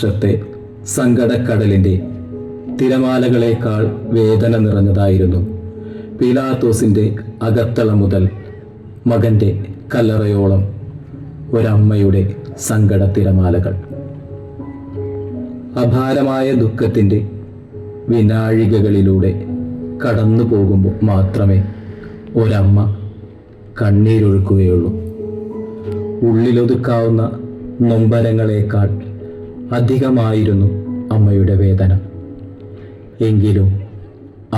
വർഷത്തെ സങ്കടക്കടലിൻ്റെ തിരമാലകളേക്കാൾ വേദന നിറഞ്ഞതായിരുന്നു പീലാത്തോസിൻ്റെ അകത്തള മുതൽ മകൻ്റെ കല്ലറയോളം ഒരമ്മയുടെ സങ്കട തിരമാലകൾ. അപാരമായ ദുഃഖത്തിൻ്റെ വിനാഴികകളിലൂടെ കടന്നു പോകുമ്പോൾ മാത്രമേ ഒരമ്മ കണ്ണീരൊഴുക്കുകയുള്ളൂ. ഉള്ളിലൊതുക്കാവുന്ന നൊമ്പരങ്ങളേക്കാൾ അധികമായിരുന്നു അമ്മയുടെ വേദന. എങ്കിലും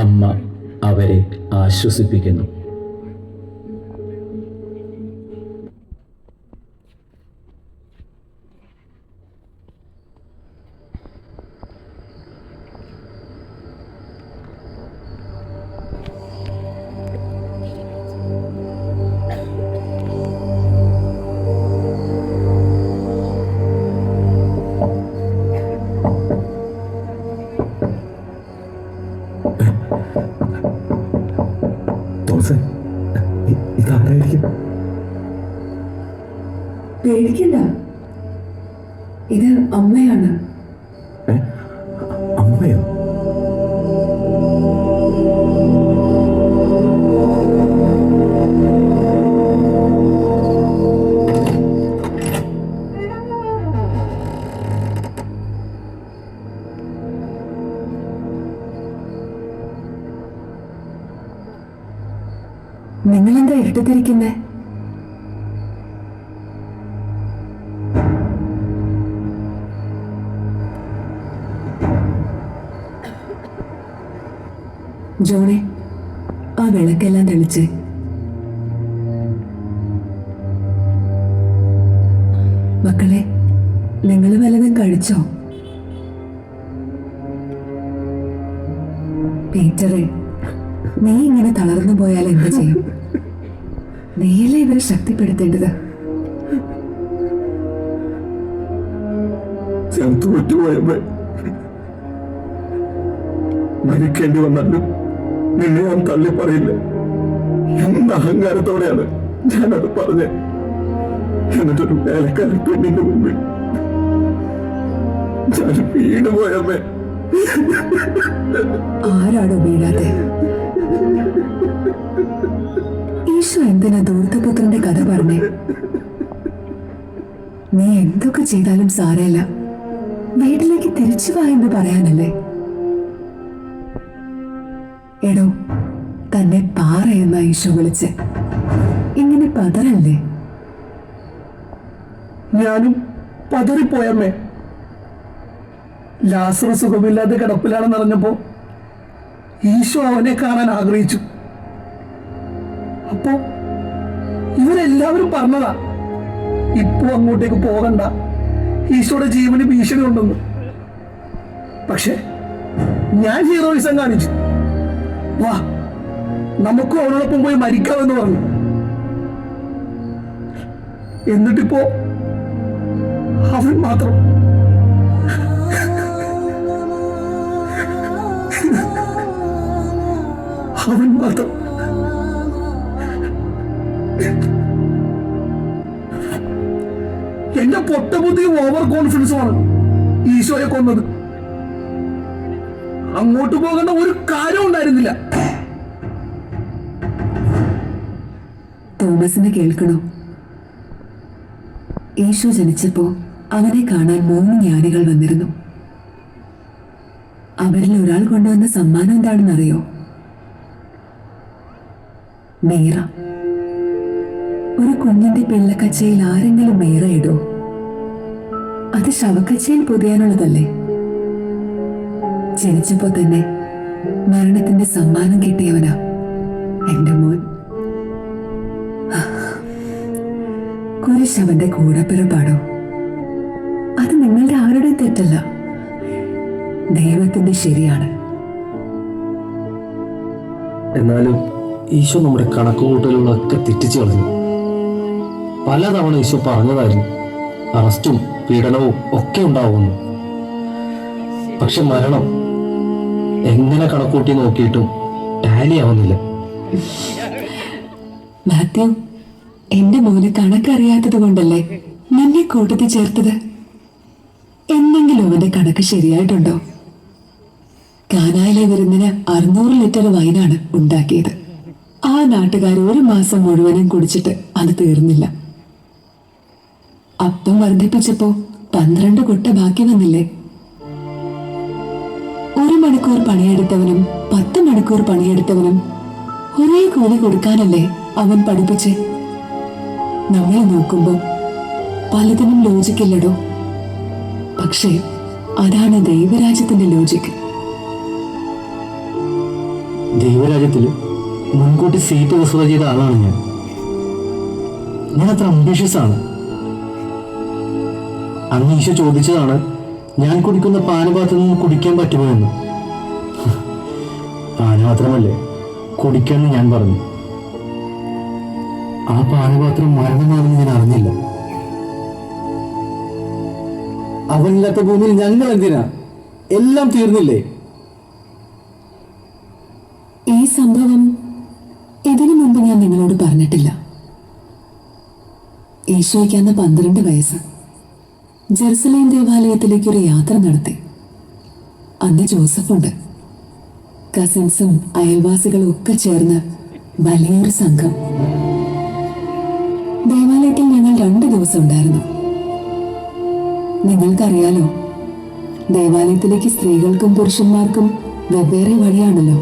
അമ്മ അവരെ ആശ്വസിപ്പിക്കുന്നു. പേടിക്കണ്ട, ഇത് അമ്മയാണ്. അമ്മയോ? നിങ്ങളെന്താ ഇരുട്ടത്തിരിക്കുന്നേ? ജോണെ, ആ വിളക്കെല്ലാം തെളിച്ച്. മക്കളെ, നിങ്ങൾ വല്ലതും കഴിച്ചോ? പീറ്ററെ, നീ ഇങ്ങനെ തളർന്നു പോയാൽ എന്ത് ചെയ്യും? നീയല്ലേ ഇവരെ ശക്തിപ്പെടുത്തേണ്ടത്. മരിക്കേണ്ടി വന്നാലും നിന്നെ ഞാൻ തള്ളി പറയില്ല എന്ന അഹങ്കാരത്തോടെയാണ് ഞാനത് പറഞ്ഞത്. എന്നിട്ടൊരു വേലക്കാരൻ പെണ്ണിന്റെ മുമ്പിൽ ഞാൻ വീണുപോയമ്മേ. ആരാണോ വീഴാതെ? ഈശോ എന്തിനാ ദൂർത്തപുത്രന്റെ കഥ പറഞ്ഞേ? നീ എന്തൊക്കെ ചെയ്താലും സാരമില്ല, വീട്ടിലേക്ക് തിരിച്ചു വാ എന്ന് പറയാനല്ലേ? എടോ, തന്നെ പാറയെന്ന ഈശോ വിളിച്ച് ഇങ്ങനെ പതറല്ലേ? ഞാനും പതറിപ്പോയമ്മേ. ലാസർ സുഖമില്ലാതെ കിടപ്പിലാണെന്ന് അറിഞ്ഞപ്പോ ഈശോ അവനെ കാണാൻ ആഗ്രഹിച്ചു. അപ്പോ ഇവരെല്ലാവരും പറഞ്ഞതാ, ഇപ്പോ അങ്ങോട്ടേക്ക് പോകണ്ട, ഈശോയുടെ ജീവന് ഭീഷണി ഉണ്ടെന്ന്. പക്ഷെ ഞാൻ ഹീറോയിസം കാണിച്ചു. വാ, നമുക്കും അവനോടൊപ്പം പോയി മരിക്കാമെന്ന് പറഞ്ഞു. എന്നിട്ടിപ്പോ അവൻ മാത്രം എന്റെ പൊട്ടബുദ്ധിയും ഓവർ കോൺഫിഡൻസുമാണ് ഈശോയെ കൊന്നത്. അങ്ങോട്ട് പോകേണ്ട ഒരു കാര്യം ഉണ്ടായിരുന്നില്ല. തോമസിന് കേൾക്കണോ? ഈശോ ജനിച്ചപ്പോ അവനെ കാണാൻ 3 ജ്ഞാനികൾ വന്നിരുന്നു. അവരിൽ ഒരാൾ കൊണ്ടുവന്ന സമ്മാനം എന്താണെന്നറിയോ? മീറ. ഒരു കുഞ്ഞിന്റെ പിള്ളക്കച്ചയിൽ ആരെങ്കിലും മീറ ഇടോ? അത് ശവക്കച്ചയിൽ പൊതിയാനുള്ളതല്ലേ? ജനിച്ചപ്പോ തന്നെ മരണത്തിന്റെ സമ്മാനം കിട്ടിയവനാ എന്റെ മോൻ. കുരിശവന്റെ കൂടപ്പിറപ്പാടോ? അത് നിങ്ങളുടെ ആരുടെ തെറ്റല്ല, ദൈവത്തിന്റെ ശരിയാണ്. എന്നാലും ഈശോ നമ്മുടെ കണക്കുകൂട്ടലുകളൊക്കെ തെറ്റിച്ചു കളഞ്ഞു. പലതവണ ഈശോ പറഞ്ഞതായിരുന്നു അറസ്റ്റും പീഡനവും ഒക്കെ ഉണ്ടാവുമെന്ന്. പക്ഷെ മരണം എങ്ങനെ കണക്കൂട്ടി നോക്കിയിട്ടും ടാലി ആവുന്നില്ല. മാത്യു, എന്റെ മോന് കണക്കറിയാത്തത് കൊണ്ടല്ലേ നിന്നെ കൂട്ടത്തിൽ ചേർത്തത്. എന്തെങ്കിലും അവന്റെ കണക്ക് ശരിയായിട്ടുണ്ടോ? കാനായിലെ വിരുന്നിന് 600 ലിറ്റർ വൈനാണ് ഉണ്ടാക്കിയത്. ആ നാട്ടുകാർ 1 മാസം മുഴുവനും കുടിച്ചിട്ട് അത് തീർന്നില്ല. അപ്പം വർദ്ധിപ്പിച്ചപ്പോ 12 കൊട്ട ബാക്കി വന്നില്ലേ? 1 മണിക്കൂർ പണിയെടുത്തവനും 10 മണിക്കൂർ പണിയെടുത്തവനും ഒരേ കൂലി കൊടുക്കാനല്ലേ അവൻ പഠിപ്പിച്ച്. നമ്മളെ നോക്കുമ്പോ പലതിനും ലോജിക്കില്ലടോ. പക്ഷേ അതാണ് ദൈവരാജ്യത്തിന്റെ ലോജിക്ക്. ദൈവരാജ്യത്തിൽ മുൻകൂട്ടി സീറ്റ് റിസർവ് ചെയ്ത ആളാണ് ഞാൻ അത്ര അംബീഷ്യസ് ആണ്. അന്ന് ഈശോ ചോദിച്ചതാണ് ഞാൻ കുടിക്കുന്ന പാനപാത്രത്തിൽ നിന്ന് കുടിക്കാൻ പറ്റുമോ എന്ന്. പാനപാത്രമല്ലേ കുടിക്കാമെന്ന് ഞാൻ പറഞ്ഞു. ആ പാനപാത്രം മരണമാണെന്ന് ഞാൻ അറിഞ്ഞില്ല. അവനില്ലാത്ത ഭൂമിയിൽ ഞങ്ങൾ എന്തിനാ? എല്ലാം തീർന്നില്ലേ? ഈ സംഭവം ഇതിനു മുമ്പ് ഞാൻ നിങ്ങളോട് പറഞ്ഞിട്ടില്ല. ഈശോയ്ക്ക് അന്ന് 12 വയസ്സ്. ജെറുസലേം ദേവാലയത്തിലേക്ക് ഒരു യാത്ര നടത്തി. അന്ന് ജോസഫുണ്ട്. കസിൻസും അയൽവാസികളും ഒക്കെ ചേർന്ന് വലിയൊരു സംഘം. ദേവാലയത്തിൽ ഞങ്ങൾ 2 ദിവസം ഉണ്ടായിരുന്നു. നിങ്ങൾക്കറിയാലോ, ദേവാലയത്തിലേക്ക് സ്ത്രീകൾക്കും പുരുഷന്മാർക്കും വെവ്വേറെ വഴിയാണല്ലോ.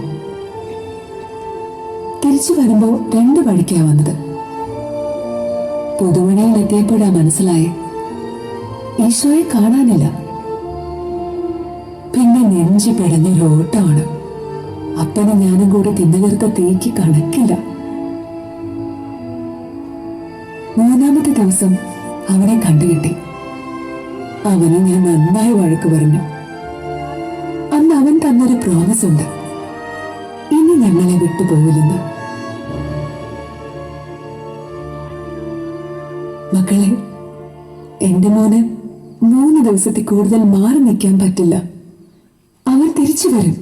തിരിച്ചു വരുമ്പോ 2 വഴിക്കാ വന്നത്. പുതുവഴിയിൽ എത്തിയപ്പോഴാ മനസ്സിലായി ഈശോയെ കാണാനില്ല. പിന്നെ നെഞ്ചി പിടഞ്ഞൊരു ഓട്ടമാണ്. അപ്പനും ഞാനും കൂടി തിന്നുകീർത്ത തീക്ക് കണക്കില്ല. 3-ാമത്തെ ദിവസം അവനെ കണ്ടുകിട്ടി. അവനെ ഞാൻ നന്നായി വഴക്ക് പറഞ്ഞു. അന്ന് അവൻ തന്നൊരു പ്രോമിസ് ഉണ്ട്, ഇനി ഞങ്ങളെ വിട്ടുപോകില്ലെന്ന്. മക്കളെ, എന്റെ മോന് 3 ദിവസത്തിൽ കൂടുതൽ മാറി നിൽക്കാൻ പറ്റില്ല. അവൻ തിരിച്ചു വരും.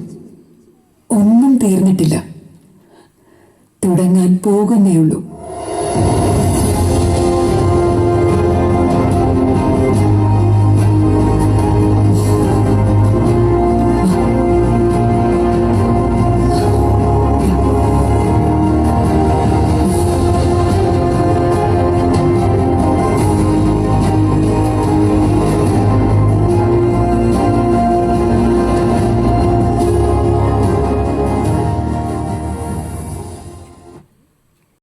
ഒന്നും തീർന്നിട്ടില്ല, തുടങ്ങാൻ പോകുന്നേ ഉള്ളൂ.